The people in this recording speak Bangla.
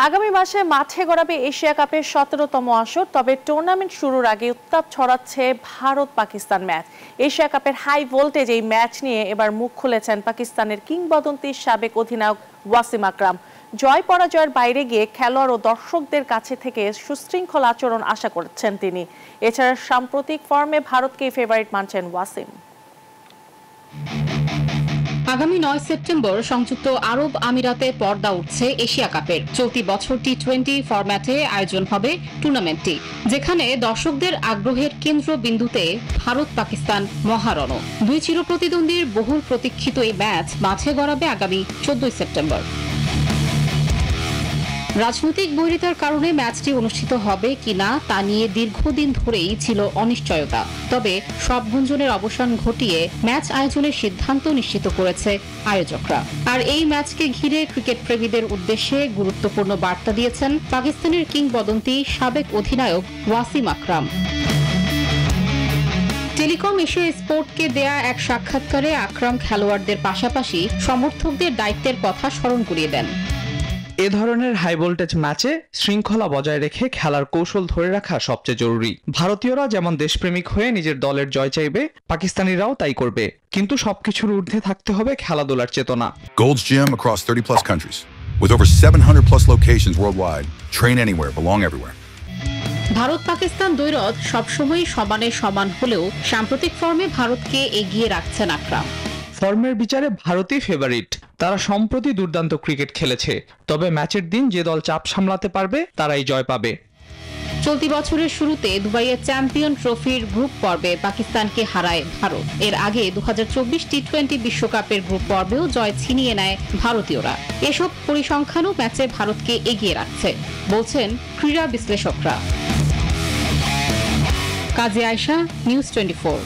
আগামী মাসে মাঠে গড়াবে এশিয়া কাপের 17তম আসর। তবে টুর্নামেন্ট শুরুর আগে উত্তাপ ছড়াচ্ছে ভারত পাকিস্তান ম্যাচ। এশিয়া কাপের হাই ভোল্টেজ এই ম্যাচ নিয়ে এবার মুখ খুলেছেন পাকিস্তানের কিংবদন্তি সাবেক অধিনায়ক ওয়াসিম আকরাম। জয় পরাজয়ের বাইরে গিয়ে খেলোয়াড় ও দর্শকদের কাছে থেকে সুশৃঙ্খল আচরণ আশা করছেন তিনি। এছাড়া সাম্প্রতিক ফর্মে ভারতকেই ফেভারিট মানছেন ওয়াসিম। আগামী 9 সেপ্টেম্বর সংযুক্ত আরব আমিরাতে পর্দা উঠছে এশিয়া কাপের। চলতি বছর টি-20 ফরম্যাটে আয়োজন হবে টুর্নামেন্টটি, যেখানে দর্শকদের আগ্রহের কেন্দ্রবিন্দুতে ভারত পাকিস্তান মহারণ। দুই চিরপ্রতিদ্বন্দ্বীর বহুল প্রতীক্ষিত এই ম্যাচ মাঠে গড়াবে আগামী 14 সেপ্টেম্বর। রাজনৈতিক বৈরিতার কারণে ম্যাচটি অনুষ্ঠিত হবে কিনা তা নিয়ে দীর্ঘদিন ধরেই ছিল অনিশ্চয়তা। তবে সব গুঞ্জনের অবসান ঘটিয়ে ম্যাচ আয়োজনের সিদ্ধান্ত নিশ্চিত করেছে আয়োজকরা। আর এই ম্যাচকে ঘিরে ক্রিকেট প্রেমীদের উদ্দেশ্যে গুরুত্বপূর্ণ বার্তা দিয়েছেন পাকিস্তানের কিংবদন্তি সাবেক অধিনায়ক ওয়াসিম আকরাম। টেলিকম এশিয়া স্পোর্টকে দেয়া এক সাক্ষাৎকারে আকরাম খেলোয়াড়দের পাশাপাশি সমর্থকদের দায়িত্বের কথা স্মরণ করিয়ে দেন। এ ধরনের হাই ভোল্টেজ ম্যাচে শৃঙ্খলা বজায় রেখে খেলার কৌশল ধরে রাখা সবচেয়ে জরুরি। ভারতীয়রা যেমন দেশপ্রেমিক হয়ে নিজের দলের জয় চাইবে, পাকিস্তানিরাও তাই করবে, কিন্তু সবকিছুর ঊর্ধ্বে থাকতে হবে খেলাধুলার চেতনা। Gold's Gym across 30+ countries with over 700+ locations worldwide. Train anywhere, belong everywhere. Bharat Pakistan দ্বৈরথ সবসময় সমানে সমান হলেও সাম্প্রতিক ফর্মে ভারতকে এগিয়ে রাখছেন আকরাম। ফর্মের বিচারে ভারতই ফেভারিট। তারা সম্প্রতি দুর্দান্ত ক্রিকেট খেলেছে, তবে ম্যাচের দিন যে দল চাপ সামলাতে পারবে তারাই জয় পাবে। চলতি বছরের শুরুতে দুবাইয়ের চ্যাম্পিয়ন ট্রফির গ্রুপ পর্বে পাকিস্তানকে হারায় ভারত। এর আগে 2024 টি-20 বিশ্বকাপের গ্রুপ পর্বেও জয় ছিনিয়ে নেয় ভারতীয়রা। এসব পরিসংখ্যানও ম্যাচে ভারতকে এগিয়ে রাখছে, বলছেন ক্রীড়া বিশ্লেষকরা। কাজী আয়শা, নিউজ 24।